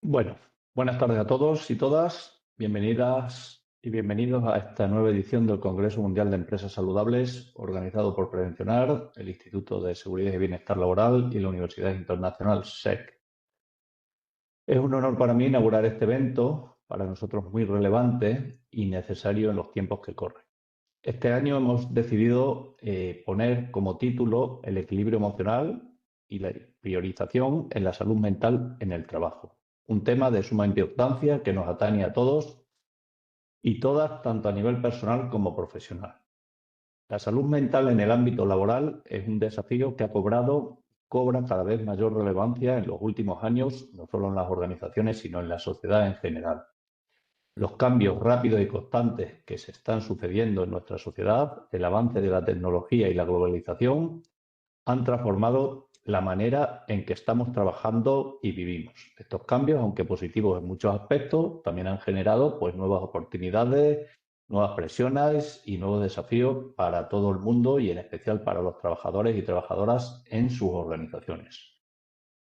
Bueno, buenas tardes a todos y todas. Bienvenidas y bienvenidos a esta nueva edición del Congreso Mundial de Empresas Saludables, organizado por Prevencionar, el Instituto de Seguridad y Bienestar Laboral y la Universidad Internacional SEC. Es un honor para mí inaugurar este evento, para nosotros muy relevante y necesario en los tiempos que corren. Este año hemos decidido poner como título el equilibrio emocional y la priorización en la salud mental en el trabajo. Un tema de suma importancia que nos atañe a todos y todas, tanto a nivel personal como profesional. La salud mental en el ámbito laboral es un desafío que cobra cada vez mayor relevancia en los últimos años, no solo en las organizaciones, sino en la sociedad en general. Los cambios rápidos y constantes que se están sucediendo en nuestra sociedad, el avance de la tecnología y la globalización han transformado la manera en que estamos trabajando y vivimos. Estos cambios, aunque positivos en muchos aspectos, también han generado nuevas oportunidades, nuevas presiones y nuevos desafíos para todo el mundo y en especial para los trabajadores y trabajadoras en sus organizaciones.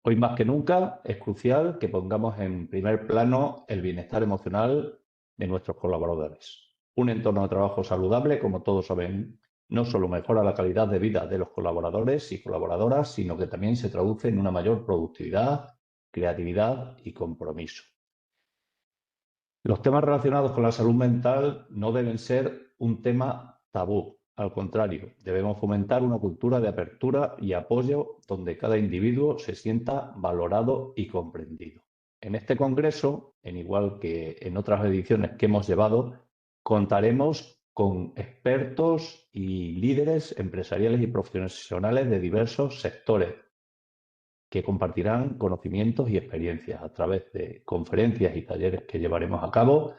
Hoy más que nunca es crucial que pongamos en primer plano el bienestar emocional de nuestros colaboradores. Un entorno de trabajo saludable, como todos saben, no solo mejora la calidad de vida de los colaboradores y colaboradoras, sino que también se traduce en una mayor productividad, creatividad y compromiso. Los temas relacionados con la salud mental no deben ser un tema tabú. Al contrario, debemos fomentar una cultura de apertura y apoyo donde cada individuo se sienta valorado y comprendido. En este congreso, en igual que en otras ediciones que hemos llevado, contaremos con expertos y líderes empresariales y profesionales de diversos sectores que compartirán conocimientos y experiencias a través de conferencias y talleres que llevaremos a cabo.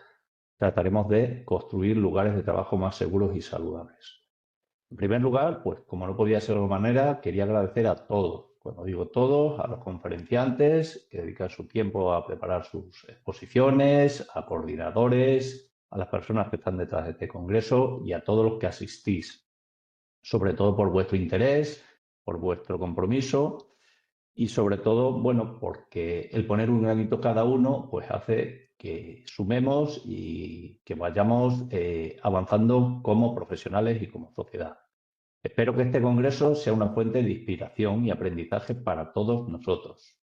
Trataremos de construir lugares de trabajo más seguros y saludables. En primer lugar, pues como no podía ser de otra manera, quería agradecer a todos, cuando digo todos, a los conferenciantes que dedican su tiempo a preparar sus exposiciones, a coordinadores, a las personas que están detrás de este congreso y a todos los que asistís, sobre todo por vuestro interés, por vuestro compromiso y sobre todo, bueno, porque el poner un granito cada uno pues hace que sumemos y que vayamos avanzando como profesionales y como sociedad. Espero que este congreso sea una fuente de inspiración y aprendizaje para todos nosotros.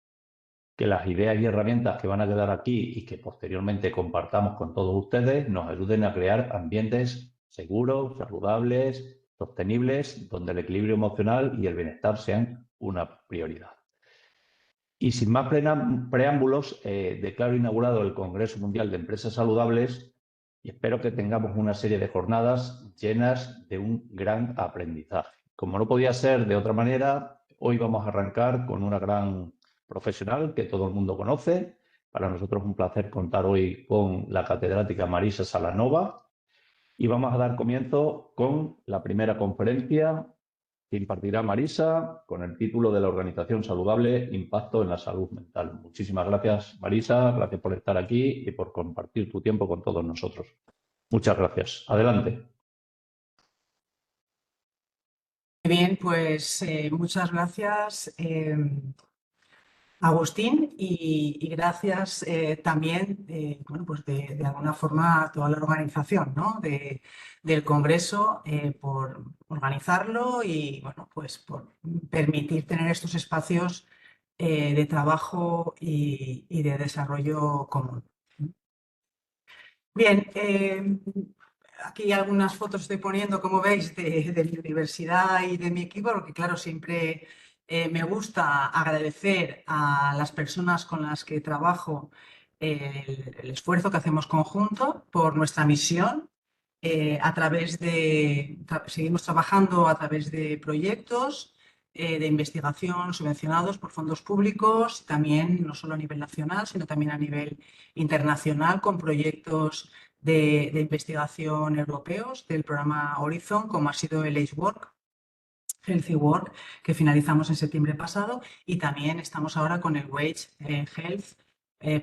Que las ideas y herramientas que van a quedar aquí y que posteriormente compartamos con todos ustedes nos ayuden a crear ambientes seguros, saludables, sostenibles, donde el equilibrio emocional y el bienestar sean una prioridad. Y sin más preámbulos, declaro inaugurado el Congreso Mundial de Empresas Saludables y espero que tengamos una serie de jornadas llenas de un gran aprendizaje. Como no podía ser de otra manera, hoy vamos a arrancar con una gran profesional que todo el mundo conoce. Para nosotros es un placer contar hoy con la catedrática Marisa Salanova y vamos a dar comienzo con la primera conferencia que impartirá Marisa con el título de la Organización Saludable, Impacto en la Salud Mental. Muchísimas gracias, Marisa, gracias por estar aquí y por compartir tu tiempo con todos nosotros. Muchas gracias. Adelante. Bien, pues muchas gracias, Agustín, y gracias también, bueno, pues de alguna forma a toda la organización, ¿no? del Congreso por organizarlo y, bueno, pues por permitir tener estos espacios de trabajo y de desarrollo común. Bien, aquí algunas fotos estoy poniendo, como veis, de mi universidad y de mi equipo, porque claro, siempre me gusta agradecer a las personas con las que trabajo el esfuerzo que hacemos conjunto por nuestra misión. Seguimos trabajando a través de proyectos de investigación subvencionados por fondos públicos, también no solo a nivel nacional, sino también a nivel internacional, con proyectos de investigación europeos del programa Horizon, como ha sido el Age Work, Healthy Work, que finalizamos en septiembre pasado, y también estamos ahora con el Wage Health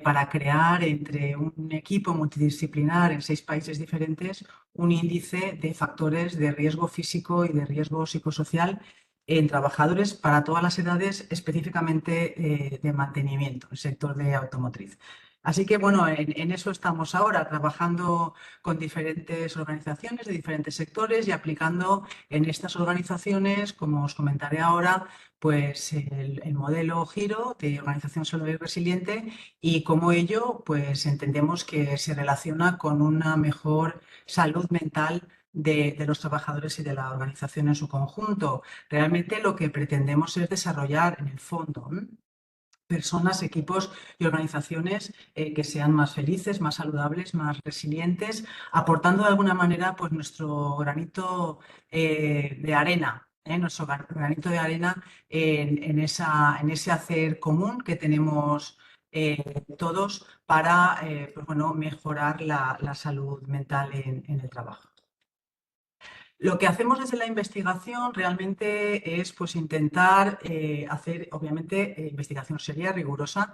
para crear entre un equipo multidisciplinar en 6 países diferentes un índice de factores de riesgo físico y de riesgo psicosocial en trabajadores para todas las edades, específicamente de mantenimiento, el sector de automotriz. Así que, bueno, en eso estamos ahora, trabajando con diferentes organizaciones de diferentes sectores y aplicando en estas organizaciones, como os comentaré ahora, pues el modelo Giro de organización saludable y resiliente y cómo ello, pues entendemos que se relaciona con una mejor salud mental de los trabajadores y de la organización en su conjunto. Realmente lo que pretendemos es desarrollar en el fondo personas, equipos y organizaciones que sean más felices, más saludables, más resilientes, aportando de alguna manera pues nuestro granito de arena. Nuestro granito de arena en ese hacer común que tenemos todos para pues, bueno, mejorar la salud mental en el trabajo. Lo que hacemos desde la investigación realmente es pues, intentar hacer, obviamente, investigación seria, rigurosa,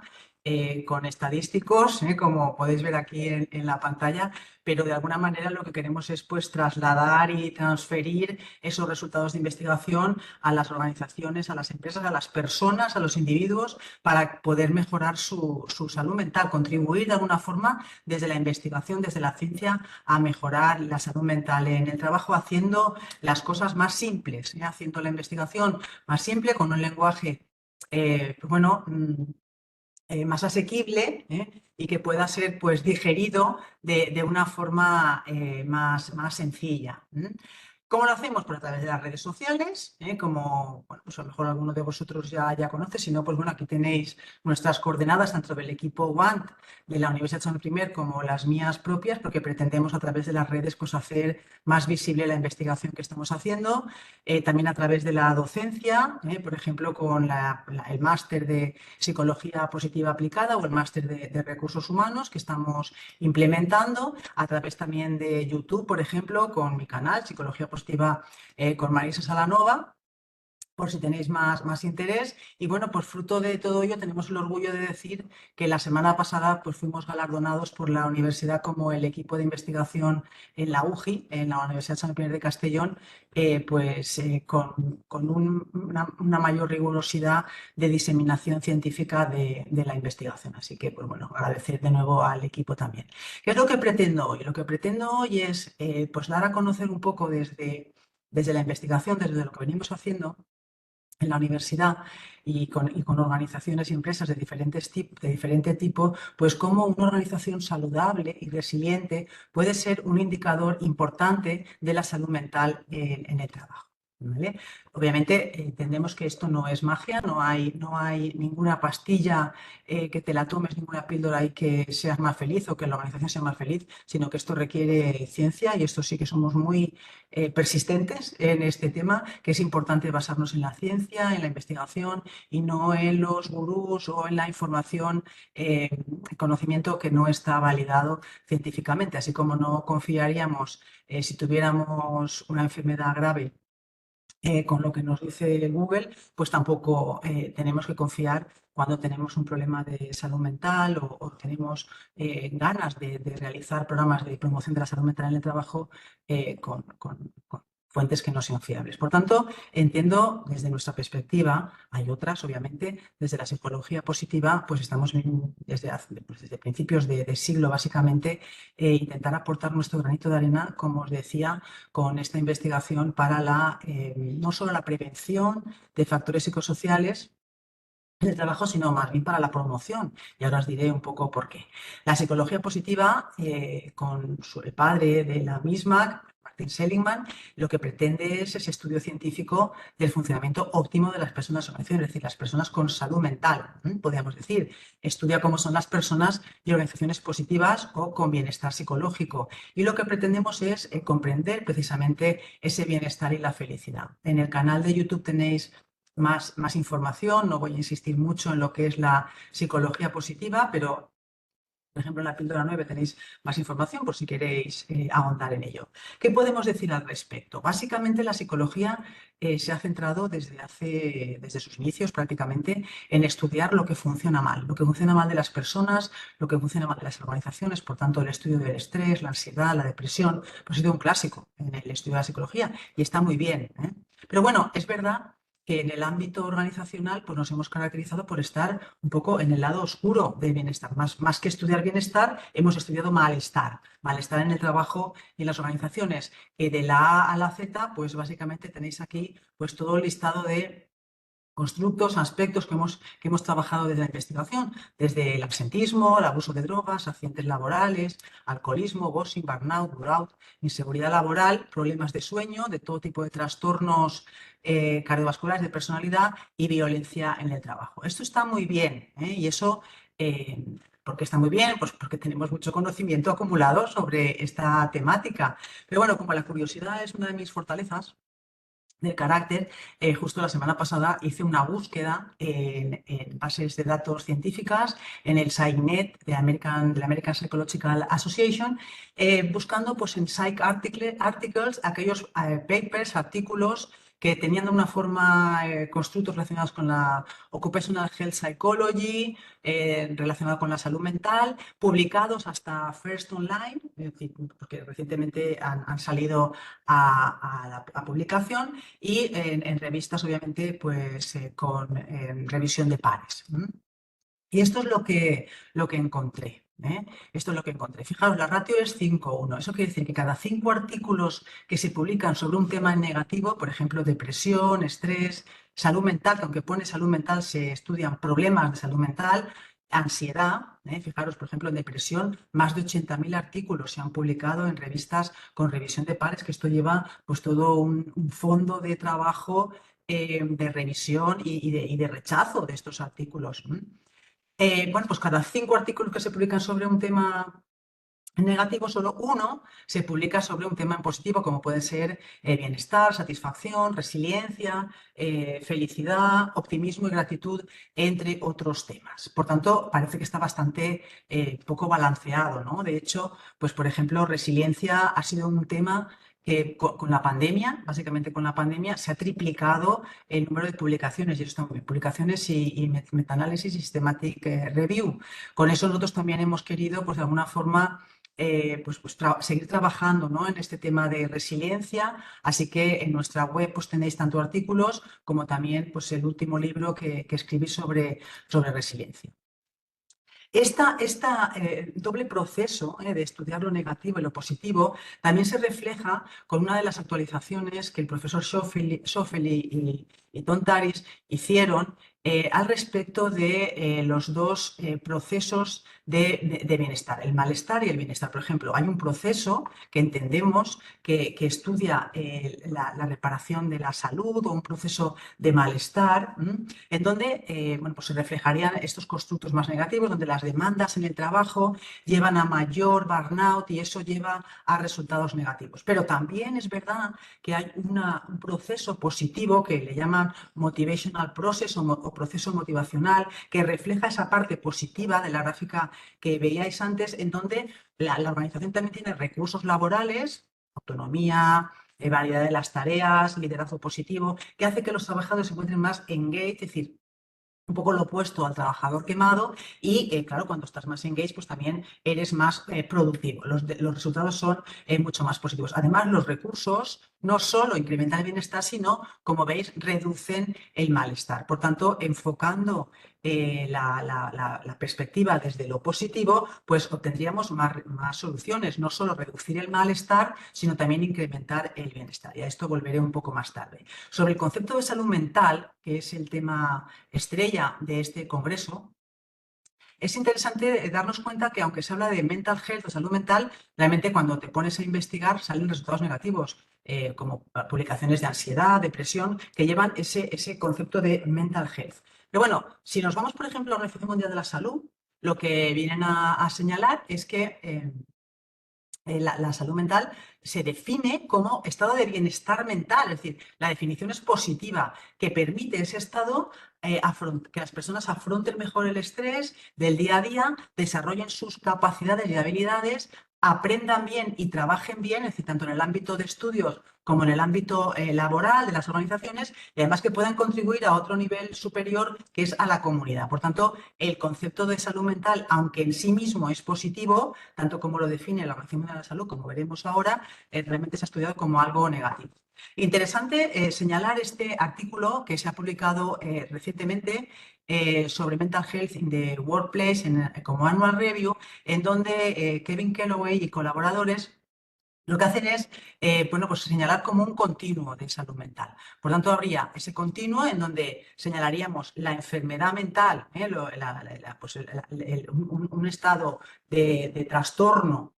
con estadísticos, como podéis ver aquí en la pantalla, pero de alguna manera lo que queremos es pues, trasladar y transferir esos resultados de investigación a las organizaciones, a las empresas, a las personas, a los individuos, para poder mejorar su salud mental, contribuir de alguna forma desde la investigación, desde la ciencia, a mejorar la salud mental en el trabajo, haciendo las cosas más simples, haciendo la investigación más simple, con un lenguaje pues bueno, más asequible y que pueda ser pues, digerido de una forma más sencilla. ¿Cómo lo hacemos? Pues a través de las redes sociales, como bueno, pues a lo mejor alguno de vosotros ya conoce, si no, pues bueno, aquí tenéis nuestras coordenadas, tanto del equipo WANT de la Universidad San Primer como las mías propias, porque pretendemos a través de las redes pues hacer más visible la investigación que estamos haciendo, también a través de la docencia, por ejemplo, con el máster de Psicología Positiva Aplicada o el máster de Recursos Humanos que estamos implementando, a través también de YouTube, por ejemplo, con mi canal Psicología Positiva con Marisa Salanova, por si tenéis más interés. Y bueno, pues fruto de todo ello tenemos el orgullo de decir que la semana pasada pues fuimos galardonados por la universidad como el equipo de investigación en la UGI, en la Universidad San Pierre de Castellón, con una mayor rigurosidad de diseminación científica de la investigación. Así que, pues bueno, agradecer de nuevo al equipo también. ¿Qué es lo que pretendo hoy? Lo que pretendo hoy es pues dar a conocer un poco desde la investigación, desde lo que venimos haciendo en la universidad y con organizaciones y empresas de diferente tipo, pues cómo una organización saludable y resiliente puede ser un indicador importante de la salud mental en el trabajo. ¿Vale? Obviamente entendemos que esto no es magia, no hay ninguna pastilla que te la tomes, ninguna píldora y que seas más feliz o que la organización sea más feliz, sino que esto requiere ciencia y esto sí que somos muy persistentes en este tema, que es importante basarnos en la ciencia, en la investigación y no en los gurús o en la información, conocimiento que no está validado científicamente, así como no confiaríamos si tuviéramos una enfermedad grave con lo que nos dice Google, pues tampoco tenemos que confiar cuando tenemos un problema de salud mental o tenemos ganas de realizar programas de promoción de la salud mental en el trabajo con fuentes que no sean fiables. Por tanto, entiendo desde nuestra perspectiva, hay otras, obviamente, desde la psicología positiva, pues estamos desde principios de siglo, básicamente, intentar aportar nuestro granito de arena, como os decía, con esta investigación para no solo la prevención de factores psicosociales del trabajo, sino más bien para la promoción. Y ahora os diré un poco por qué. La psicología positiva, con el padre de la misma, Martin Seligman, lo que pretende es ese estudio científico del funcionamiento óptimo de las personas en organización, es decir, las personas con salud mental, podríamos decir. Estudia cómo son las personas y organizaciones positivas o con bienestar psicológico. Y lo que pretendemos es comprender precisamente ese bienestar y la felicidad. En el canal de YouTube tenéis más información, no voy a insistir mucho en lo que es la psicología positiva, pero por ejemplo en la píldora 9 tenéis más información por si queréis ahondar en ello. ¿Qué podemos decir al respecto? Básicamente la psicología se ha centrado desde sus inicios prácticamente en estudiar lo que funciona mal de las personas, lo que funciona mal de las organizaciones, por tanto el estudio del estrés, la ansiedad, la depresión, pues ha sido un clásico en el estudio de la psicología y está muy bien. Pero bueno, es verdad que en el ámbito organizacional pues nos hemos caracterizado por estar un poco en el lado oscuro del bienestar. Más que estudiar bienestar, hemos estudiado malestar. Malestar en el trabajo y en las organizaciones. Que de la A a la Z, pues básicamente tenéis aquí pues todo el listado de constructos, aspectos que hemos trabajado desde la investigación, desde el absentismo, el abuso de drogas, accidentes laborales, alcoholismo, ghosting, burnout, burnout, inseguridad laboral, problemas de sueño, de todo tipo de trastornos cardiovasculares de personalidad y violencia en el trabajo. Esto está muy bien, y eso, ¿por qué está muy bien? Pues porque tenemos mucho conocimiento acumulado sobre esta temática. Pero bueno, como la curiosidad es una de mis fortalezas, del carácter, justo la semana pasada hice una búsqueda en bases de datos científicas, en el PsycNet de la American Psychological Association, buscando pues, en Psych Articles aquellos papers, artículos que tenían de una forma constructos relacionados con la Occupational Health Psychology, relacionado con la salud mental, publicados hasta First Online, es decir, porque recientemente han salido a publicación, y en revistas, obviamente, pues con revisión de pares. Y esto es lo que encontré. Esto es lo que encontré. Fijaros, la ratio es 5:1. Eso quiere decir que cada 5 artículos que se publican sobre un tema negativo, por ejemplo, depresión, estrés, salud mental, que aunque pone salud mental, se estudian problemas de salud mental, ansiedad. Fijaros, por ejemplo, en depresión, más de 80.000 artículos se han publicado en revistas con revisión de pares, que esto lleva pues todo un fondo de trabajo de revisión y de rechazo de estos artículos. Bueno, pues cada 5 artículos que se publican sobre un tema negativo, solo uno se publica sobre un tema en positivo, como puede ser bienestar, satisfacción, resiliencia, felicidad, optimismo y gratitud, entre otros temas. Por tanto, parece que está bastante poco balanceado, ¿no? De hecho, pues por ejemplo, resiliencia ha sido un tema que con la pandemia, básicamente con la pandemia, se ha triplicado el número de publicaciones, y esto también, publicaciones y metaanálisis y systematic review. Con eso nosotros también hemos querido, pues de alguna forma, seguir trabajando, ¿no?, en este tema de resiliencia. Así que en nuestra web pues tenéis tanto artículos como también pues, el último libro que escribí sobre resiliencia. Este doble proceso de estudiar lo negativo y lo positivo también se refleja con una de las actualizaciones que el profesor Schoeffele y Tom Taris hicieron al respecto de los dos procesos de bienestar, el malestar y el bienestar. Por ejemplo, hay un proceso que entendemos que estudia la reparación de la salud, o un proceso de malestar, en donde bueno, pues se reflejarían estos constructos más negativos, donde las demandas en el trabajo llevan a mayor burnout y eso lleva a resultados negativos. Pero también es verdad que hay un proceso positivo que le llaman motivational process o proceso motivacional, que refleja esa parte positiva de la gráfica que veíais antes, en donde la organización también tiene recursos laborales, autonomía, variedad de las tareas, liderazgo positivo, que hace que los trabajadores se encuentren más engaged, es decir, un poco lo opuesto al trabajador quemado, y claro, cuando estás más engaged, pues también eres más productivo. Los resultados son mucho más positivos. Además, los recursos no solo incrementan el bienestar, sino, como veis, reducen el malestar. Por tanto, enfocando la perspectiva desde lo positivo, pues obtendríamos más soluciones, no solo reducir el malestar, sino también incrementar el bienestar. Y a esto volveré un poco más tarde. Sobre el concepto de salud mental, que es el tema estrella de este congreso, es interesante darnos cuenta que aunque se habla de mental health o salud mental, realmente cuando te pones a investigar salen resultados negativos, como publicaciones de ansiedad, depresión, que llevan ese concepto de mental health. Pero bueno, si nos vamos, por ejemplo, a la Organización Mundial de la Salud, lo que vienen a señalar es que la salud mental se define como estado de bienestar mental, es decir, la definición es positiva, que permite ese estado que las personas afronten mejor el estrés del día a día, desarrollen sus capacidades y habilidades, aprendan bien y trabajen bien, es decir, tanto en el ámbito de estudios como en el ámbito laboral de las organizaciones, y además que puedan contribuir a otro nivel superior, que es a la comunidad. Por tanto, el concepto de salud mental, aunque en sí mismo es positivo, tanto como lo define la Organización Mundial de la Salud, como veremos ahora, realmente se ha estudiado como algo negativo. Interesante señalar este artículo que se ha publicado recientemente sobre Mental Health in the Workplace como Annual Review, en donde Kevin Kelloway y colaboradores lo que hacen es bueno, pues señalar como un continuo de salud mental. Por tanto, habría ese continuo en donde señalaríamos la enfermedad mental, pues un estado de trastorno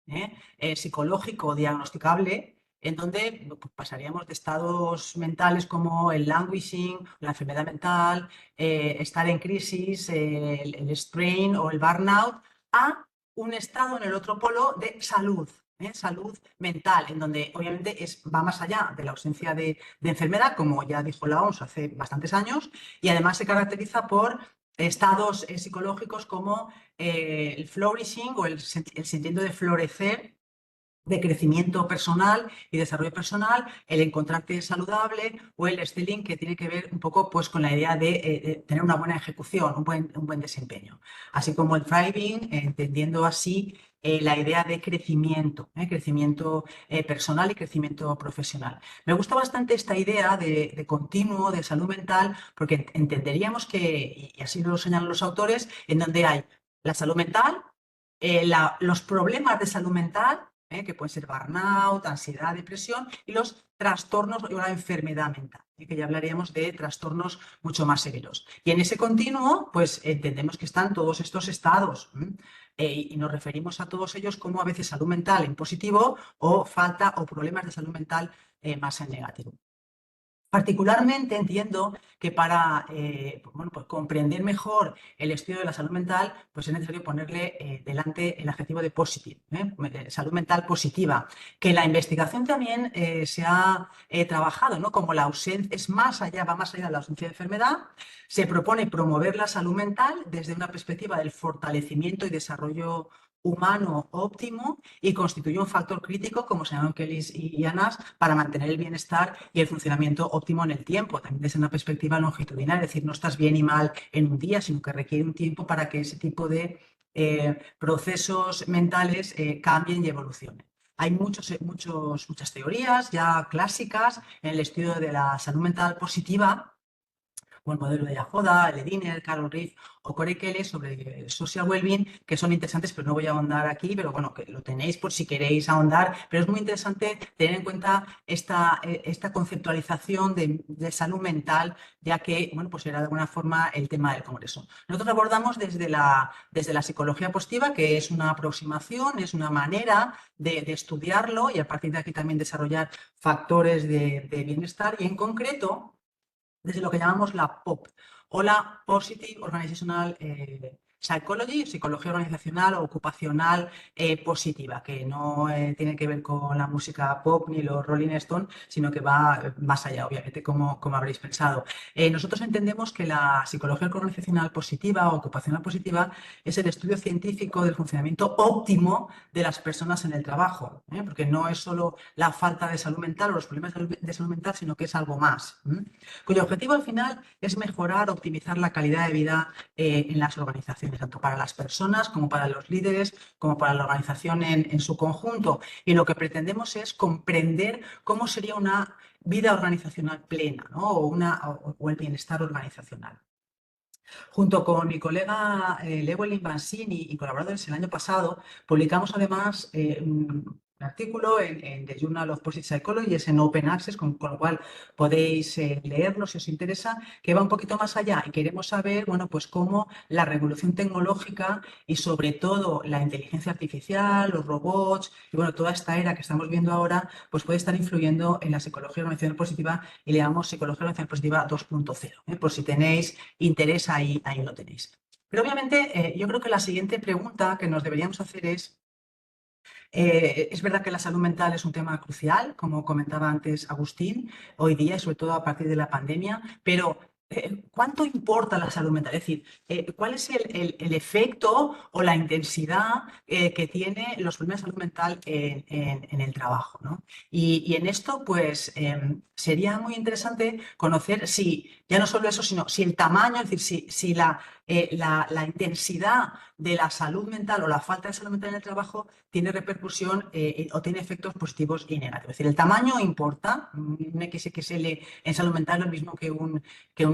psicológico diagnosticable, en donde pues, pasaríamos de estados mentales como el languishing, la enfermedad mental, estar en crisis, el strain o el burnout, a un estado en el otro polo de salud. Salud mental, en donde obviamente va más allá de la ausencia de enfermedad, como ya dijo la OMS hace bastantes años, y además se caracteriza por estados psicológicos como el flourishing o el sentido de florecer, de crecimiento personal y desarrollo personal, el encontrarte saludable o el Stelling, que tiene que ver un poco pues, con la idea de tener una buena ejecución, un buen desempeño. Así como el thriving, entendiendo así la idea de crecimiento personal y crecimiento profesional. Me gusta bastante esta idea de continuo, de salud mental, porque entenderíamos que, y así lo señalan los autores, en donde hay la salud mental, los problemas de salud mental, que pueden ser burnout, ansiedad, depresión, y los trastornos o la enfermedad mental, que ya hablaríamos de trastornos mucho más severos. Y en ese continuo, pues entendemos que están todos estos estados, y nos referimos a todos ellos como a veces salud mental en positivo o falta o problemas de salud mental más en negativo. Particularmente entiendo que para bueno, pues comprender mejor el estudio de la salud mental, pues es necesario ponerle delante el adjetivo de positive, salud mental positiva, que la investigación también se ha trabajado, ¿no? Como la ausencia es más allá, va más allá de la ausencia de enfermedad, se propone promover la salud mental desde una perspectiva del fortalecimiento y desarrollo humano óptimo y constituye un factor crítico, como señalaron Kelly y Anas, para mantener el bienestar y el funcionamiento óptimo en el tiempo, también desde una perspectiva longitudinal, es decir, no estás bien y mal en un día, sino que requiere un tiempo para que ese tipo de procesos mentales cambien y evolucionen. Hay muchas teorías ya clásicas en el estudio de la salud mental positiva, como el modelo de Yahoda, Lediner, Carol Reed o Corey Kelly sobre social well-being, que son interesantes, pero no voy a ahondar aquí, pero bueno, que lo tenéis por si queréis ahondar, pero es muy interesante tener en cuenta esta conceptualización de salud mental, ya que, bueno, pues era de alguna forma el tema del Congreso. Nosotros abordamos desde la psicología positiva, que es una aproximación, es una manera de estudiarlo y a partir de aquí también desarrollar factores de bienestar y en concreto desde lo que llamamos la POP o la Positive Organizational Psychology, psicología organizacional o ocupacional positiva, que no tiene que ver con la música pop ni los Rolling Stones, sino que va más allá, obviamente, como habréis pensado. Nosotros entendemos que la psicología organizacional positiva o ocupacional positiva es el estudio científico del funcionamiento óptimo de las personas en el trabajo, porque no es solo la falta de salud mental o los problemas de salud mental, sino que es algo más, cuyo objetivo al final es mejorar, optimizar la calidad de vida en las organizaciones, tanto para las personas como para los líderes, como para la organización en su conjunto. Y lo que pretendemos es comprender cómo sería una vida organizacional plena, ¿no? o el bienestar organizacional. Junto con mi colega Llewellyn Bansìn y colaboradores el año pasado, publicamos además un artículo en The Journal of Positive Psychology, es en Open Access, con lo cual podéis leerlo si os interesa, que va un poquito más allá y queremos saber, bueno, pues cómo la revolución tecnológica y sobre todo la inteligencia artificial, los robots y bueno, toda esta era que estamos viendo ahora, pues puede estar influyendo en la psicología organizacional positiva y le llamamos psicología organizacional positiva 2.0, por si tenéis interés ahí lo tenéis. Pero obviamente yo creo que la siguiente pregunta que nos deberíamos hacer es verdad que la salud mental es un tema crucial, como comentaba antes Agustín, hoy día y sobre todo a partir de la pandemia, pero ¿cuánto importa la salud mental? Es decir, ¿cuál es el efecto o la intensidad que tiene los problemas de salud mental en el trabajo, ¿no? Y en esto, pues, sería muy interesante conocer si, ya no solo eso, sino si el tamaño, es decir, si la intensidad de la salud mental o la falta de salud mental en el trabajo tiene repercusión o tiene efectos positivos y negativos. Es decir, el tamaño importa, un XXL en salud mental es lo mismo que un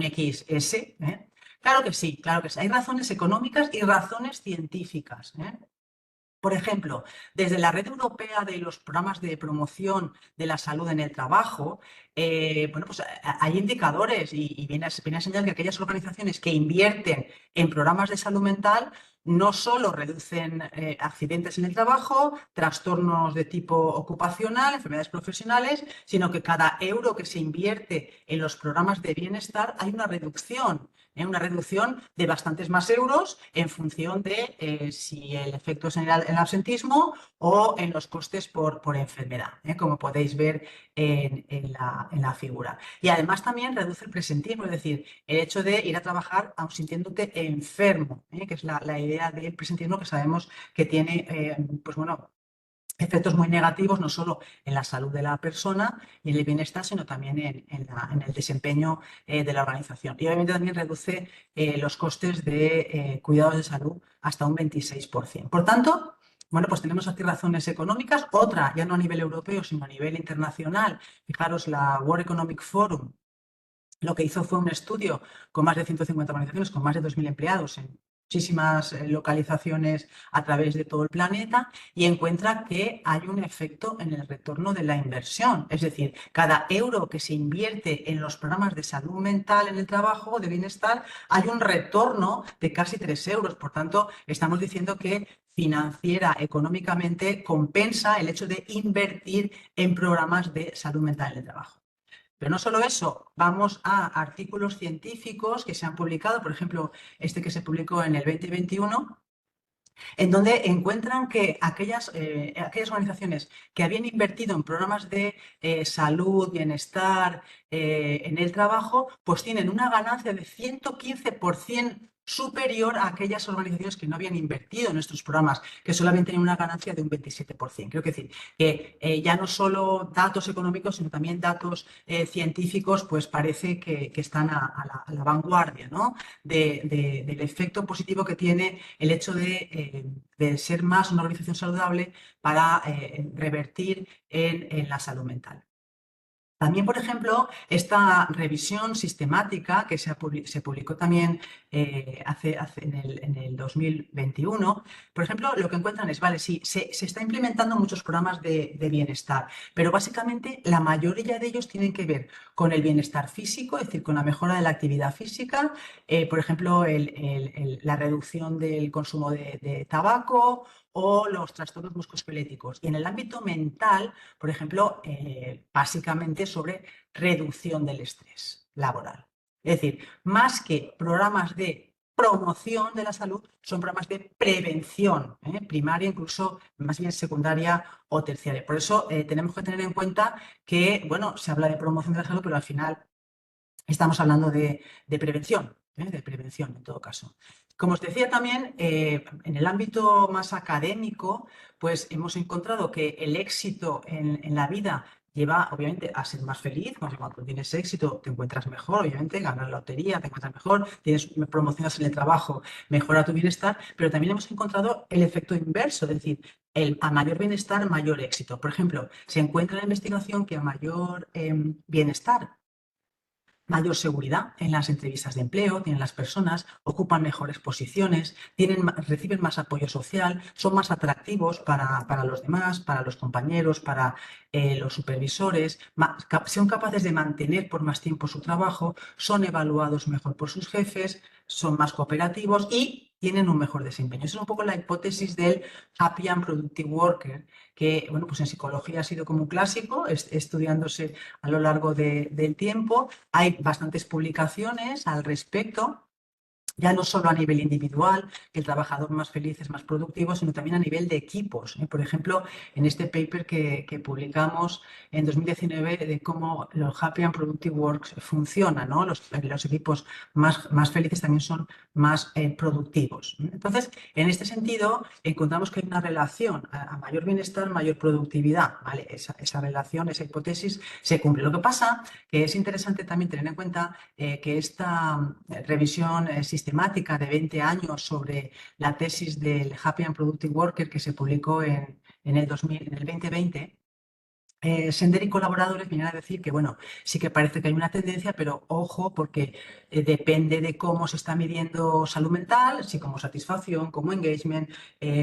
XS. ¿Eh? Claro que sí, claro que sí. Hay razones económicas y razones científicas. ¿Eh? Por ejemplo, desde la Red Europea de los Programas de Promoción de la Salud en el Trabajo, bueno, pues hay indicadores y viene a señalar que aquellas organizaciones que invierten en programas de salud mental no solo reducen accidentes en el trabajo, trastornos de tipo ocupacional, enfermedades profesionales, sino que cada euro que se invierte en los programas de bienestar hay una reducción de bastantes más euros en función de si el efecto es en el absentismo o en los costes por enfermedad, como podéis ver en la figura. Y además también reduce el presentismo, es decir, el hecho de ir a trabajar aun sintiéndote enfermo, que es la idea del presentismo que sabemos que tiene, pues bueno, efectos muy negativos, no solo en la salud de la persona y en el bienestar, sino también en el desempeño de la organización. Y obviamente también reduce los costes de cuidados de salud hasta un 26%. Por tanto, bueno, pues tenemos aquí razones económicas, otra ya no a nivel europeo, sino a nivel internacional. Fijaros, la World Economic Forum lo que hizo fue un estudio con más de 150 organizaciones, con más de 2.000 empleados en muchísimas localizaciones a través de todo el planeta y encuentra que hay un efecto en el retorno de la inversión. Es decir, cada euro que se invierte en los programas de salud mental en el trabajo, de bienestar, hay un retorno de casi 3 euros. Por tanto, estamos diciendo que financiera, económicamente, compensa el hecho de invertir en programas de salud mental en el trabajo. Pero no solo eso, vamos a artículos científicos que se han publicado, por ejemplo, este que se publicó en el 2021, en donde encuentran que aquellas organizaciones que habían invertido en programas de salud, bienestar en el trabajo, pues tienen una ganancia de 115% superior a aquellas organizaciones que no habían invertido en estos programas, que solamente tenían una ganancia de un 27%. Quiero decir que ya no solo datos económicos, sino también datos científicos, pues parece que están a la vanguardia, ¿no? Del efecto positivo que tiene el hecho de ser más una organización saludable para revertir en la salud mental. También, por ejemplo, esta revisión sistemática que se publicó también en el 2021, por ejemplo, lo que encuentran es, vale, sí, se está implementando muchos programas de bienestar, pero básicamente la mayoría de ellos tienen que ver con el bienestar físico, es decir, con la mejora de la actividad física, por ejemplo, la reducción del consumo de tabaco o los trastornos musculoesqueléticos. Y en el ámbito mental, por ejemplo, básicamente sobre reducción del estrés laboral. Es decir, más que programas de promoción de la salud, son programas de prevención, primaria, incluso más bien secundaria o terciaria. Por eso tenemos que tener en cuenta que, bueno, se habla de promoción de la salud, pero al final estamos hablando de prevención en todo caso. Como os decía también, en el ámbito más académico, pues hemos encontrado que el éxito en la vida lleva, obviamente, a ser más feliz. Cuando tienes éxito, te encuentras mejor, obviamente, ganas la lotería, te encuentras mejor, tienes promociones en el trabajo, mejora tu bienestar, pero también hemos encontrado el efecto inverso, es decir, a mayor bienestar, mayor éxito. Por ejemplo, se encuentra en la investigación que a mayor bienestar, mayor seguridad en las entrevistas de empleo, tienen las personas, ocupan mejores posiciones, reciben más apoyo social, son más atractivos para los demás, para los compañeros, para los supervisores, son capaces de mantener por más tiempo su trabajo, son evaluados mejor por sus jefes, son más cooperativos y tienen un mejor desempeño. Esa es un poco la hipótesis del Happy and Productive Worker, que bueno, pues en psicología ha sido como un clásico, estudiándose a lo largo del tiempo. Hay bastantes publicaciones al respecto ya no solo a nivel individual, que el trabajador más feliz es más productivo, sino también a nivel de equipos. Por ejemplo, en este paper que publicamos en 2019 de cómo los Happy and Productive Works funcionan, ¿no? Los equipos más felices también son más productivos. Entonces, en este sentido, encontramos que hay una relación a mayor bienestar, mayor productividad. ¿Vale? Esa relación, esa hipótesis se cumple. Lo que pasa que es interesante también tener en cuenta que esta revisión sistemática de 20 años sobre la tesis del Happy and Productive Worker que se publicó en el 2020, Sender y colaboradores vienen a decir que, bueno, sí que parece que hay una tendencia, pero ojo, porque depende de cómo se está midiendo salud mental, si como satisfacción, como engagement,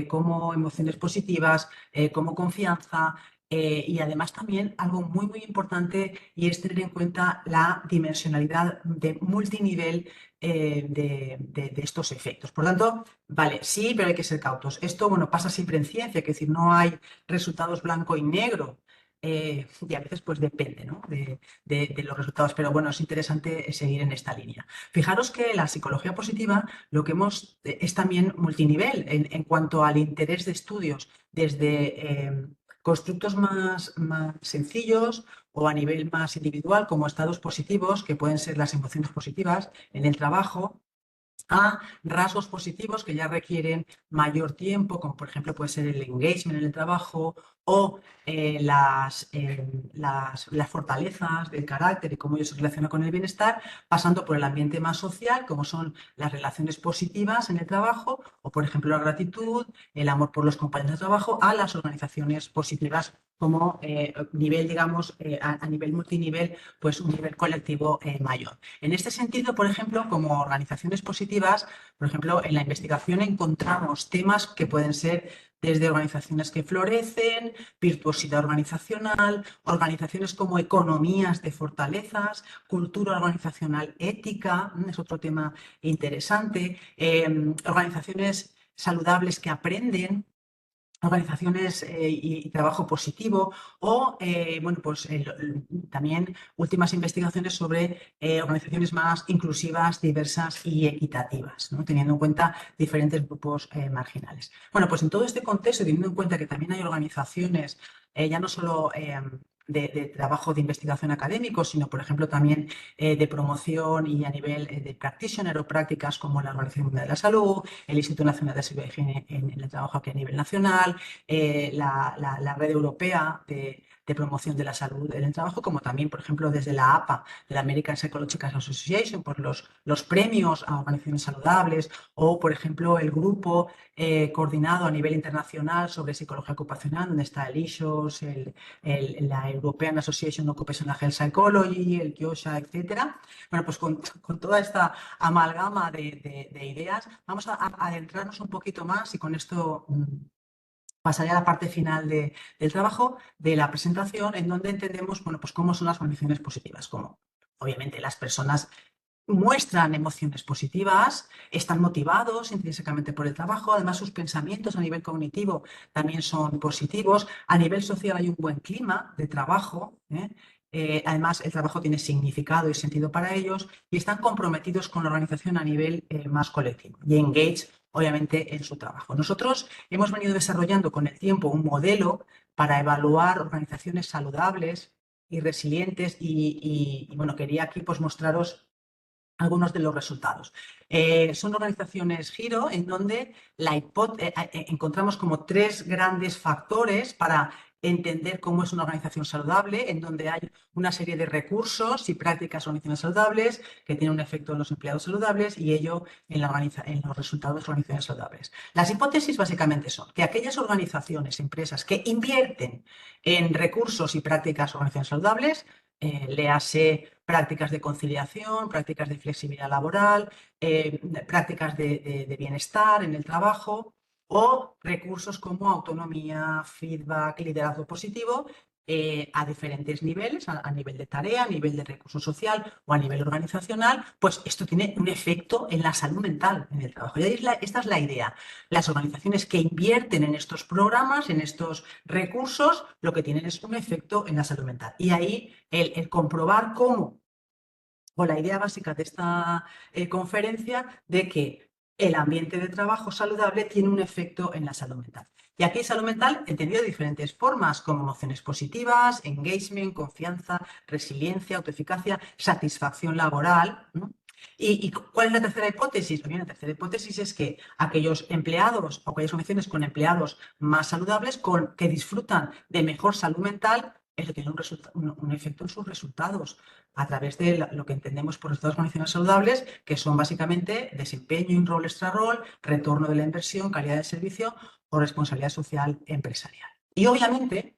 como emociones positivas, como confianza. Y además también algo muy, muy importante y es tener en cuenta la dimensionalidad de multinivel de estos efectos. Por lo tanto, vale, sí, pero hay que ser cautos. Esto, bueno, pasa siempre en ciencia, que es decir, no hay resultados blanco y negro. Y a veces pues depende, ¿no? de los resultados, pero bueno, es interesante seguir en esta línea. Fijaros que la psicología positiva lo que hemos es también multinivel en cuanto al interés de estudios, desde constructos más sencillos o a nivel más individual, como estados positivos, que pueden ser las emociones positivas en el trabajo, a rasgos positivos que ya requieren mayor tiempo, como por ejemplo puede ser el engagement en el trabajo o las fortalezas del carácter y cómo ello se relaciona con el bienestar, pasando por el ambiente más social, como son las relaciones positivas en el trabajo o por ejemplo la gratitud, el amor por los compañeros de trabajo, a las organizaciones positivas como nivel, digamos, a nivel multinivel, pues un nivel colectivo mayor. En este sentido, por ejemplo, como organizaciones positivas, por ejemplo, en la investigación encontramos temas que pueden ser desde organizaciones que florecen, virtuosidad organizacional, organizaciones como economías de fortalezas, cultura organizacional ética, es otro tema interesante, organizaciones saludables que aprenden, organizaciones y trabajo positivo o, bueno, pues también últimas investigaciones sobre organizaciones más inclusivas, diversas y equitativas, ¿no? Teniendo en cuenta diferentes grupos marginales. Bueno, pues en todo este contexto, teniendo en cuenta que también hay organizaciones, ya no solo de trabajo de investigación académico, sino, por ejemplo, también de promoción y a nivel de practitioner o prácticas como la Organización Mundial de la Salud, el Instituto Nacional de Seguridad y Higiene en el trabajo aquí a nivel nacional, la red europea de promoción de la salud en el trabajo, como también, por ejemplo, desde la APA, de la American Psychological Association, por los premios a organizaciones saludables, o, por ejemplo, el grupo coordinado a nivel internacional sobre psicología ocupacional, donde está el ISOS, la European Association of Occupational Health Psychology, el KIOSHA, etcétera. Bueno, pues con toda esta amalgama de ideas, vamos a adentrarnos un poquito más y con esto pasaré a la parte final del trabajo, de la presentación, en donde entendemos, bueno, pues cómo son las condiciones positivas, como obviamente las personas muestran emociones positivas, están motivados intrínsecamente por el trabajo, además sus pensamientos a nivel cognitivo también son positivos, a nivel social hay un buen clima de trabajo, además el trabajo tiene significado y sentido para ellos y están comprometidos con la organización a nivel más colectivo y engage obviamente en su trabajo. Nosotros hemos venido desarrollando con el tiempo un modelo para evaluar organizaciones saludables y resilientes y bueno, quería aquí pues mostraros algunos de los resultados. Son organizaciones Giro en donde encontramos como tres grandes factores para entender cómo es una organización saludable, en donde hay una serie de recursos y prácticas organizacionales saludables que tienen un efecto en los empleados saludables y ello en los resultados de organizaciones saludables. Las hipótesis básicamente son que aquellas organizaciones, empresas que invierten en recursos y prácticas organizacionales saludables, léase prácticas de conciliación, prácticas de flexibilidad laboral, prácticas de bienestar en el trabajo o recursos como autonomía, feedback, liderazgo positivo a diferentes niveles, a nivel de tarea, a nivel de recurso social o a nivel organizacional, pues esto tiene un efecto en la salud mental en el trabajo. Y esta es la idea. Las organizaciones que invierten en estos programas, en estos recursos, lo que tienen es un efecto en la salud mental. Y ahí el comprobar cómo o la idea básica de esta conferencia de que el ambiente de trabajo saludable tiene un efecto en la salud mental. Y aquí salud mental entendido de diferentes formas, como emociones positivas, engagement, confianza, resiliencia, autoeficacia, satisfacción laboral, ¿no? ¿Y cuál es la tercera hipótesis? Pues bien, la tercera hipótesis es que aquellos empleados o aquellas organizaciones con empleados más saludables, que disfrutan de mejor salud mental, eso tiene un efecto en sus resultados a través de lo que entendemos por resultados organizacionales saludables, que son básicamente desempeño, un rol extra rol, retorno de la inversión, calidad de servicio o responsabilidad social empresarial. Y obviamente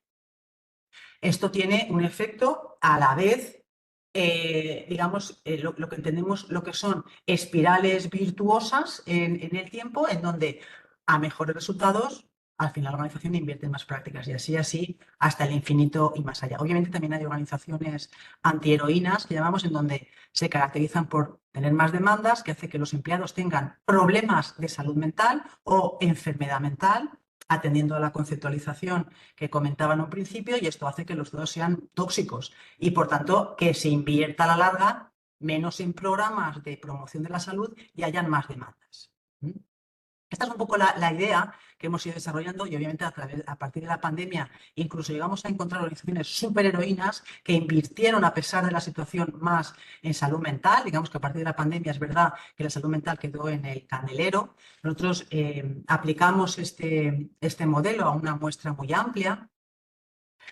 esto tiene un efecto a la vez, digamos, lo que entendemos lo que son espirales virtuosas en el tiempo, en donde a mejores resultados, al final la organización invierte en más prácticas y así hasta el infinito y más allá. Obviamente también hay organizaciones antiheroínas que llamamos, en donde se caracterizan por tener más demandas, que hace que los empleados tengan problemas de salud mental o enfermedad mental, atendiendo a la conceptualización que comentaba en un principio, y esto hace que los dos sean tóxicos y, por tanto, que se invierta a la larga menos en programas de promoción de la salud y hayan más demandas. Esta es un poco la idea que hemos ido desarrollando, y obviamente a partir de la pandemia incluso llegamos a encontrar organizaciones superheroínas que invirtieron, a pesar de la situación, más en salud mental. Digamos que a partir de la pandemia es verdad que la salud mental quedó en el candelero. Nosotros aplicamos este modelo a una muestra muy amplia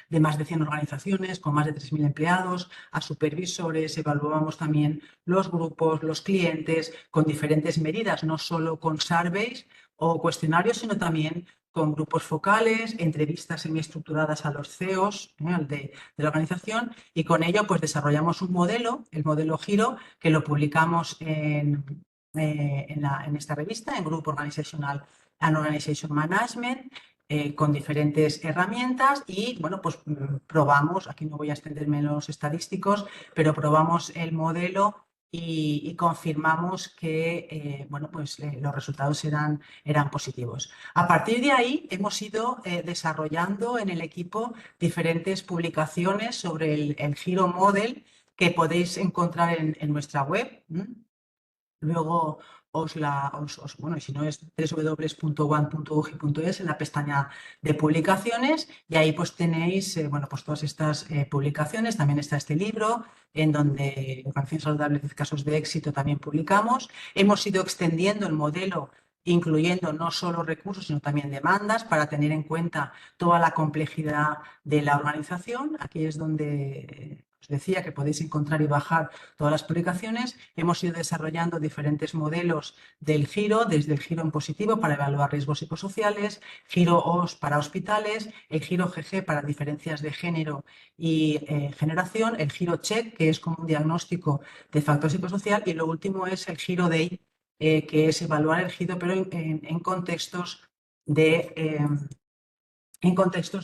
de más de 100 organizaciones con más de 3.000 empleados, a supervisores, evaluamos también los grupos, los clientes, con diferentes medidas, no solo con surveys o cuestionarios, sino también con grupos focales, entrevistas semiestructuradas a los CEOs de la organización, y con ello pues desarrollamos un modelo, el modelo Giro, que lo publicamos en esta revista, en Group Organizational and Organization Management, con diferentes herramientas y, bueno, pues probamos, aquí no voy a extenderme en los estadísticos, pero probamos el modelo y confirmamos que, bueno, pues los resultados eran positivos. A partir de ahí hemos ido desarrollando en el equipo diferentes publicaciones sobre el Giro Model, que podéis encontrar en nuestra web. Luego bueno, si no es www.one.ugi.es, en la pestaña de publicaciones, y ahí pues tenéis, bueno, pues todas estas publicaciones. También está este libro, en donde Organizaciones Saludables, 10 casos de éxito, también publicamos. Hemos ido extendiendo el modelo, incluyendo no solo recursos, sino también demandas, para tener en cuenta toda la complejidad de la organización. Aquí es donde os decía que podéis encontrar y bajar todas las publicaciones. Hemos ido desarrollando diferentes modelos del Giro, desde el Giro en positivo para evaluar riesgos psicosociales, Giro OS para hospitales, el Giro GG para diferencias de género y generación, el Giro Check, que es como un diagnóstico de factor psicosocial, y lo último es el Giro Day, que es evaluar el Giro, pero en contextos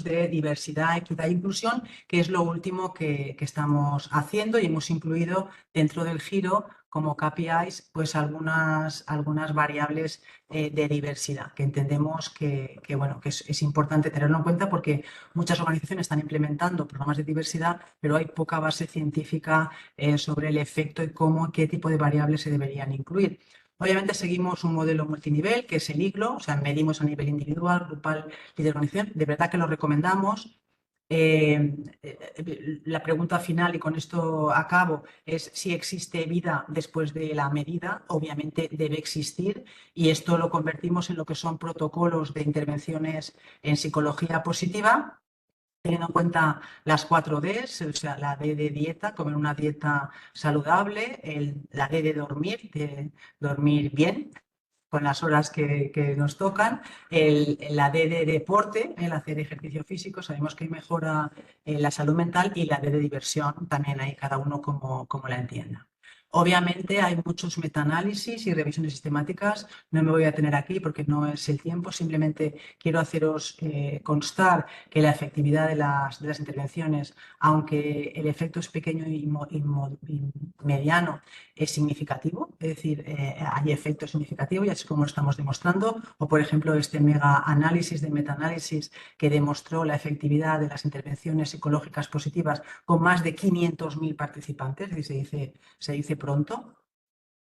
de diversidad, equidad e inclusión, que es lo último que estamos haciendo, y hemos incluido dentro del Giro como KPIs pues algunas variables de diversidad, que entendemos que bueno, que es importante tenerlo en cuenta, porque muchas organizaciones están implementando programas de diversidad, pero hay poca base científica sobre el efecto y qué tipo de variables se deberían incluir. Obviamente seguimos un modelo multinivel, que es el IGLO, o sea, medimos a nivel individual, grupal y de organización. De verdad que lo recomendamos. La pregunta final, y con esto acabo, es si existe vida después de la medida. Obviamente debe existir, y esto lo convertimos en lo que son protocolos de intervenciones en psicología positiva, teniendo en cuenta las 4 Ds, o sea, la D de dieta, comer una dieta saludable, la D de dormir bien, con las horas que nos tocan, la D de deporte, el hacer ejercicio físico, sabemos que mejora la salud mental, y la D de diversión, también hay cada uno como la entienda. Obviamente hay muchos metaanálisis y revisiones sistemáticas. No me voy a tener aquí porque no es el tiempo. Simplemente quiero haceros constar que la efectividad de las intervenciones, aunque el efecto es pequeño y mediano, es significativo. Es decir, hay efectos significativos y así como lo estamos demostrando. O, por ejemplo, este mega análisis de metaanálisis que demostró la efectividad de las intervenciones psicológicas positivas con más de 500.000 participantes, y se dice pronto.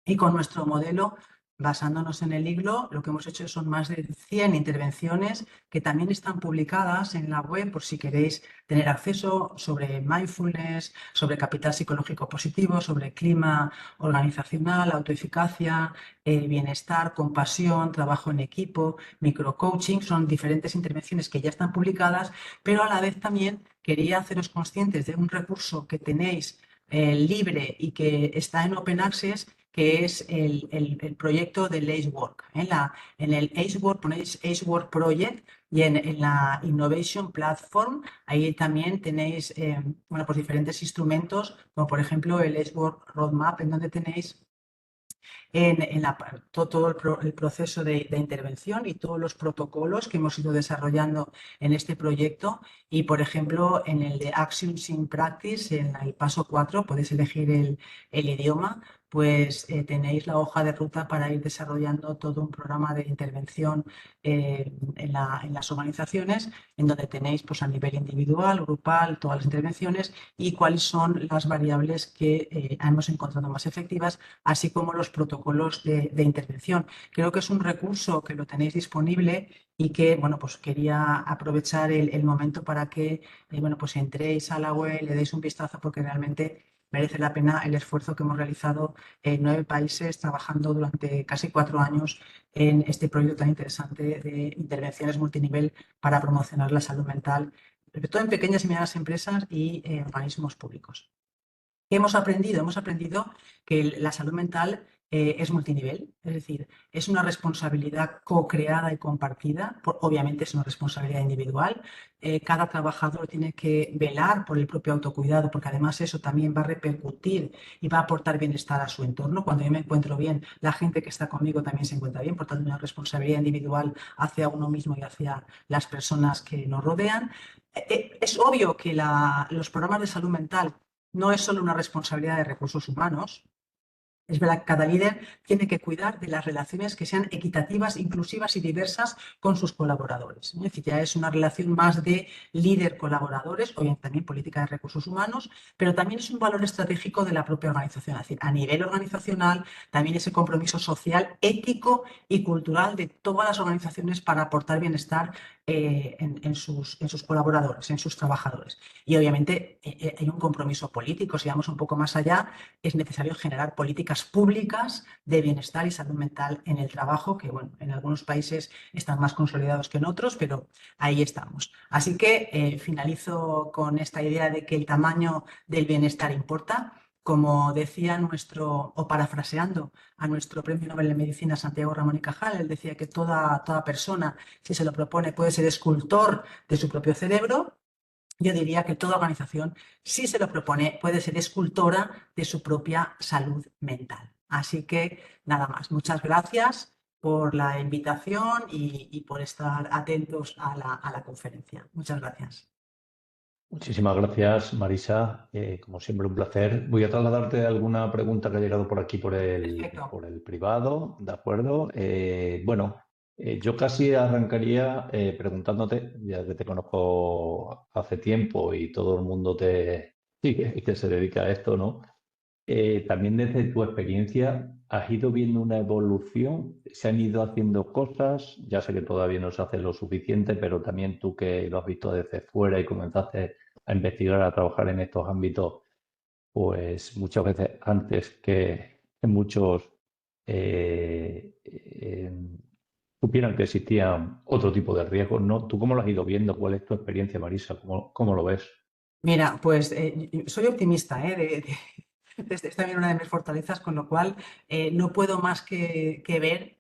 Y con nuestro modelo, basándonos en el IGLO, lo que hemos hecho son más de 100 intervenciones que también están publicadas en la web por si queréis tener acceso sobre mindfulness, sobre capital psicológico positivo, sobre clima organizacional, autoeficacia, bienestar, compasión, trabajo en equipo, microcoaching. Son diferentes intervenciones que ya están publicadas, pero a la vez también quería haceros conscientes de un recurso que tenéis libre y que está en Open Access, que es el proyecto del AceWork. En el AceWork ponéis AceWork Project y en la Innovation Platform, ahí también tenéis bueno, pues diferentes instrumentos, como por ejemplo el AceWork Roadmap, en donde tenéis todo el proceso de intervención y todos los protocolos que hemos ido desarrollando en este proyecto. Y, por ejemplo, en el de Actions in Practice, en el paso 4, podéis elegir el idioma, pues tenéis la hoja de ruta para ir desarrollando todo un programa de intervención en las organizaciones, en donde tenéis pues, a nivel individual, grupal, todas las intervenciones y cuáles son las variables que hemos encontrado más efectivas, así como los protocolos de intervención. Creo que es un recurso que lo tenéis disponible y que, bueno, pues quería aprovechar el momento para que, bueno, pues entréis a la web, le deis un vistazo porque realmente merece la pena el esfuerzo que hemos realizado en 9 países trabajando durante casi 4 años en este proyecto tan interesante de intervenciones multinivel para promocionar la salud mental, sobre todo en pequeñas y medianas empresas y organismos públicos. ¿Qué hemos aprendido? Hemos aprendido que la salud mental es multinivel, es decir, es una responsabilidad co-creada y compartida, obviamente es una responsabilidad individual. Cada trabajador tiene que velar por el propio autocuidado, porque además eso también va a repercutir y va a aportar bienestar a su entorno. Cuando yo me encuentro bien, la gente que está conmigo también se encuentra bien, por tanto, una responsabilidad individual hacia uno mismo y hacia las personas que nos rodean. Es obvio que los programas de salud mental no es solo una responsabilidad de recursos humanos. Es verdad que cada líder tiene que cuidar de las relaciones que sean equitativas, inclusivas y diversas con sus colaboradores. Es decir, ya es una relación más de líder-colaboradores, obviamente también política de recursos humanos, pero también es un valor estratégico de la propia organización. Es decir, a nivel organizacional, también ese compromiso social, ético y cultural de todas las organizaciones para aportar bienestar en sus colaboradores, en sus trabajadores. Y obviamente hay un compromiso político. Si vamos un poco más allá, es necesario generar políticas públicas de bienestar y salud mental en el trabajo, que bueno, en algunos países están más consolidados que en otros, pero ahí estamos. Así que finalizo con esta idea de que el tamaño del bienestar importa. Como decía o parafraseando a nuestro Premio Nobel de Medicina Santiago Ramón y Cajal, él decía que toda persona, si se lo propone, puede ser escultor de su propio cerebro. Yo diría que toda organización, si se lo propone, puede ser escultora de su propia salud mental. Así que nada más. Muchas gracias por la invitación y por estar atentos a la conferencia. Muchas gracias. Muchísimas gracias, Marisa. Como siempre, un placer. Voy a trasladarte alguna pregunta que ha llegado por aquí Perfecto. por el privado, ¿de acuerdo? Yo casi arrancaría preguntándote, ya que te conozco hace tiempo y todo el mundo te sigue y que se dedica a esto, ¿no? También desde tu experiencia, ¿has ido viendo una evolución? ¿Se han ido haciendo cosas? Ya sé que todavía no se hace lo suficiente, pero también tú que lo has visto desde fuera y comenzaste a investigar, a trabajar en estos ámbitos, pues muchas veces antes que muchos supieran que existían otro tipo de riesgos, ¿no? ¿Tú cómo lo has ido viendo? ¿Cuál es tu experiencia, Marisa? ¿Cómo lo ves? Mira, pues soy optimista, es también una de mis fortalezas, con lo cual no puedo más que ver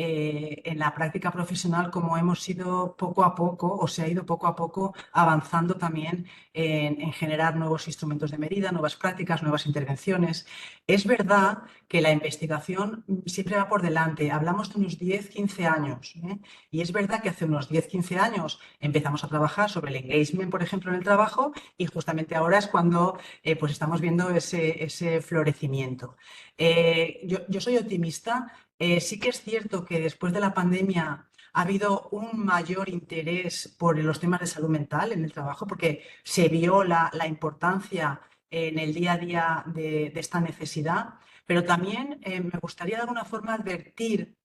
en la práctica profesional cómo hemos ido poco a poco o se ha ido poco a poco avanzando también en generar nuevos instrumentos de medida, nuevas prácticas, nuevas intervenciones. Es verdad que la investigación siempre va por delante. Hablamos de unos 10, 15 años, ¿eh? Y es verdad que hace unos 10, 15 años empezamos a trabajar sobre el engagement, por ejemplo, en el trabajo y justamente ahora es cuando pues estamos viendo ese florecimiento. Yo soy optimista. Sí que es cierto que después de la pandemia ha habido un mayor interés por los temas de salud mental en el trabajo porque se vio la importancia en el día a día de esta necesidad, pero también me gustaría de alguna forma advertir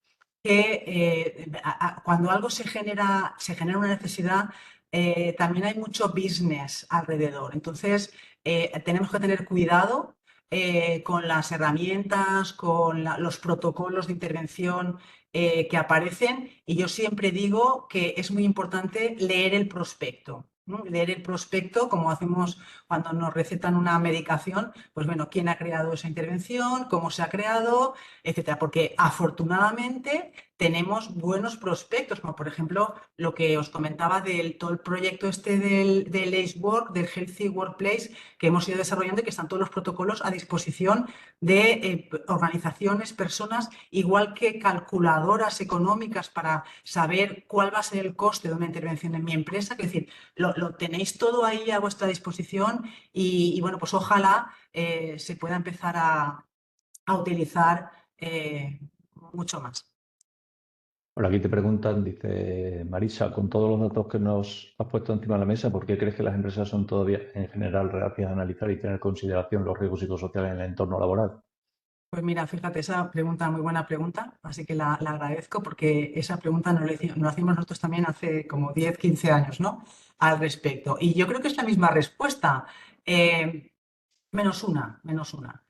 que cuando algo se genera una necesidad, también hay mucho business alrededor. Entonces, tenemos que tener cuidado con las herramientas, con los protocolos de intervención que aparecen. Y yo siempre digo que es muy importante leer el prospecto, ¿no? Leer el prospecto, como hacemos cuando nos recetan una medicación, pues bueno, quién ha creado esa intervención, cómo se ha creado, etcétera. Porque afortunadamente tenemos buenos prospectos, como por ejemplo lo que os comentaba del todo el proyecto este del Ace Work, del Healthy Workplace, que hemos ido desarrollando y que están todos los protocolos a disposición de organizaciones, personas, igual que calculadoras económicas para saber cuál va a ser el coste de una intervención en mi empresa. Es decir, lo tenéis todo ahí a vuestra disposición y bueno, pues ojalá se pueda empezar a utilizar mucho más. Por aquí te preguntan, dice Marisa, con todos los datos que nos has puesto encima de la mesa, ¿por qué crees que las empresas son todavía en general reacias a analizar y tener en consideración los riesgos psicosociales en el entorno laboral? Pues mira, fíjate, esa pregunta, muy buena pregunta, así que la agradezco porque esa pregunta nos la hacíamos nosotros también hace como 10, 15 años, ¿no? Al respecto. Y yo creo que es la misma respuesta. Eh, Menos una, menos una.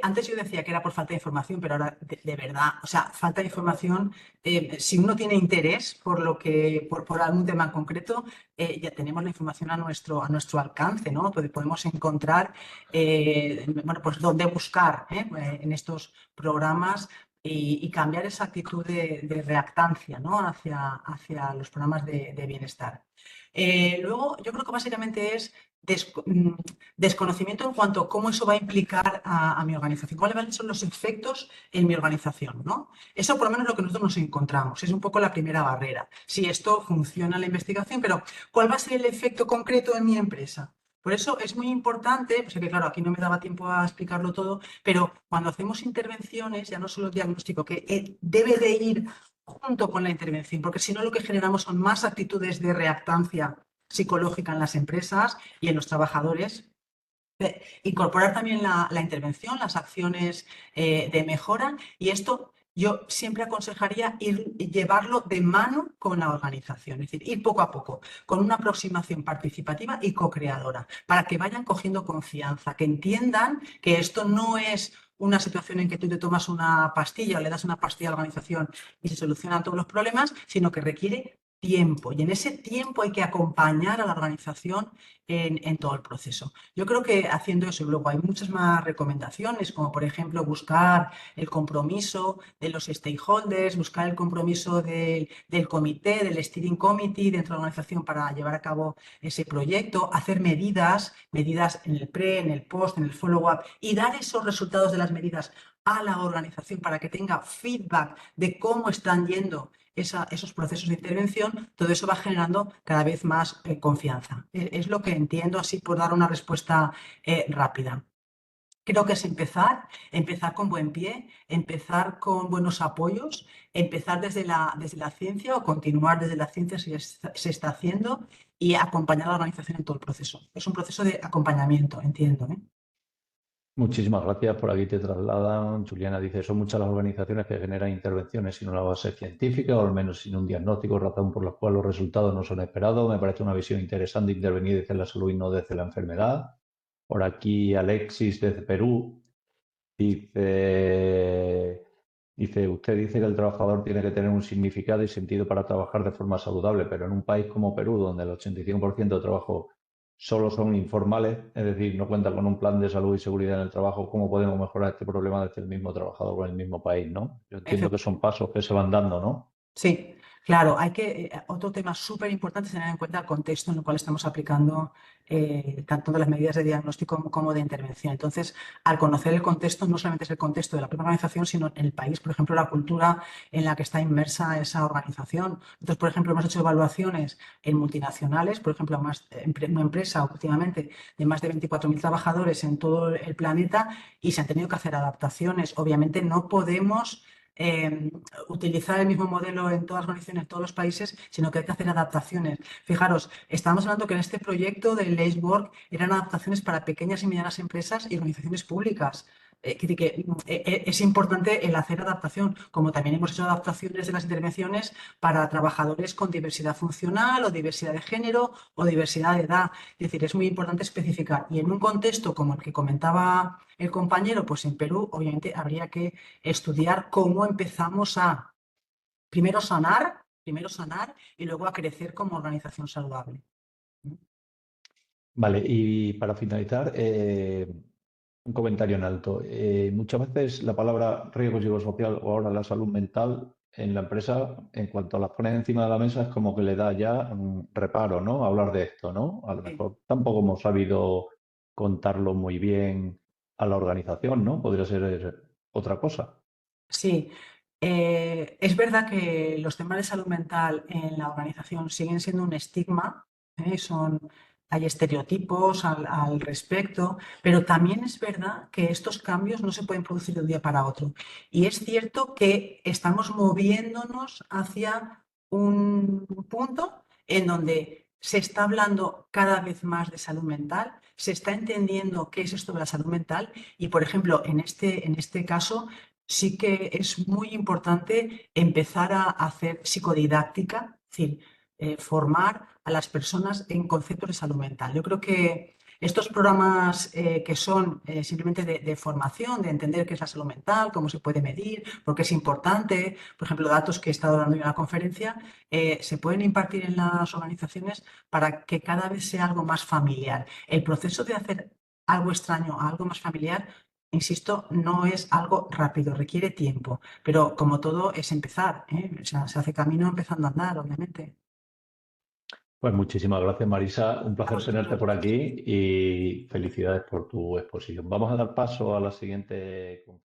Antes yo decía que era por falta de información, pero ahora de verdad, o sea, falta de información. Si uno tiene interés por por algún tema en concreto, ya tenemos la información a nuestro alcance, ¿no? Podemos encontrar, bueno, pues dónde buscar, en estos programas y cambiar esa actitud de reactancia, ¿no? Hacia los programas de bienestar. Luego, yo creo que básicamente es desconocimiento en cuanto a cómo eso va a implicar a mi organización, cuáles van a ser los efectos en mi organización, ¿no? Eso por lo menos es lo que nosotros nos encontramos, es un poco la primera barrera. Si esto funciona en la investigación, pero ¿cuál va a ser el efecto concreto en mi empresa? Por eso es muy importante, pues que claro, aquí no me daba tiempo a explicarlo todo, pero cuando hacemos intervenciones, ya no solo diagnóstico, que debe de ir junto con la intervención, porque si no lo que generamos son más actitudes de reactancia psicológica en las empresas y en los trabajadores. Incorporar también la intervención, las acciones de mejora y esto yo siempre aconsejaría llevarlo de mano con la organización, es decir, ir poco a poco, con una aproximación participativa y co-creadora, para que vayan cogiendo confianza, que entiendan que esto no es una situación en que tú te tomas una pastilla o le das una pastilla a la organización y se solucionan todos los problemas, sino que requiere tiempo y en ese tiempo hay que acompañar a la organización en todo el proceso. Yo creo que haciendo eso, luego hay muchas más recomendaciones, como por ejemplo buscar el compromiso de los stakeholders, buscar el compromiso del comité, del steering committee dentro de la organización para llevar a cabo ese proyecto, hacer medidas en el pre, en el post, en el follow-up y dar esos resultados de las medidas a la organización para que tenga feedback de cómo están yendo esos procesos de intervención, todo eso va generando cada vez más confianza. Es lo que entiendo así por dar una respuesta rápida. Creo que es empezar con buen pie, empezar con buenos apoyos, empezar desde la ciencia o continuar desde la ciencia si se está haciendo y acompañar a la organización en todo el proceso. Es un proceso de acompañamiento, entiendo, ¿eh? Muchísimas gracias. Por aquí te trasladan. Juliana dice, son muchas las organizaciones que generan intervenciones sin una base científica o al menos sin un diagnóstico, razón por la cual los resultados no son esperados. Me parece una visión interesante intervenir desde la salud y no desde la enfermedad. Por aquí Alexis desde Perú dice, usted dice que el trabajador tiene que tener un significado y sentido para trabajar de forma saludable, pero en un país como Perú, donde el 85% de trabajo solo son informales, es decir, no cuentan con un plan de salud y seguridad en el trabajo, ¿cómo podemos mejorar este problema desde el mismo trabajador o en el mismo país, ¿no? Yo entiendo que son pasos que se van dando, ¿no? Sí, claro, otro tema súper importante es tener en cuenta el contexto en el cual estamos aplicando tanto de las medidas de diagnóstico como de intervención. Entonces, al conocer el contexto, no solamente es el contexto de la propia organización, sino el país, por ejemplo, la cultura en la que está inmersa esa organización. Entonces, por ejemplo, hemos hecho evaluaciones en multinacionales, por ejemplo, una empresa últimamente de más de 24.000 trabajadores en todo el planeta y se han tenido que hacer adaptaciones. Obviamente, no podemos utilizar el mismo modelo en todas las organizaciones, en todos los países, sino que hay que hacer adaptaciones. Fijaros, estábamos hablando que en este proyecto del Lace Work eran adaptaciones para pequeñas y medianas empresas y organizaciones públicas. Es importante el hacer adaptación, como también hemos hecho adaptaciones de las intervenciones para trabajadores con diversidad funcional o diversidad de género o diversidad de edad. Es decir, es muy importante especificar. Y en un contexto como el que comentaba el compañero, pues en Perú, obviamente habría que estudiar cómo empezamos a primero sanar y luego a crecer como organización saludable. Vale, y para finalizar, un comentario en alto. Muchas veces la palabra riesgo psicosocial o ahora la salud mental en la empresa, en cuanto las pones encima de la mesa, es como que le da ya reparo, ¿no? Hablar de esto, ¿no? A lo Sí. mejor tampoco hemos sabido contarlo muy bien a la organización, ¿no? Podría ser otra cosa. Sí, es verdad que los temas de salud mental en la organización siguen siendo un estigma, hay estereotipos al respecto, pero también es verdad que estos cambios no se pueden producir de un día para otro. Y es cierto que estamos moviéndonos hacia un punto en donde se está hablando cada vez más de salud mental, se está entendiendo qué es esto de la salud mental y, por ejemplo, en este caso sí que es muy importante empezar a hacer psicodidáctica, es decir, formar a las personas en conceptos de salud mental. Yo creo que estos programas que son simplemente de formación, de entender qué es la salud mental, cómo se puede medir, por qué es importante, por ejemplo, datos que he estado dando en la conferencia, se pueden impartir en las organizaciones para que cada vez sea algo más familiar. El proceso de hacer algo extraño a algo más familiar, insisto, no es algo rápido, requiere tiempo, pero como todo es empezar, ¿eh? O sea, se hace camino empezando a andar, obviamente. Pues muchísimas gracias, Marisa. Un A placer tenerte vosotros. por aquí y felicidades por tu exposición. Vamos a dar paso a la siguiente conferencia.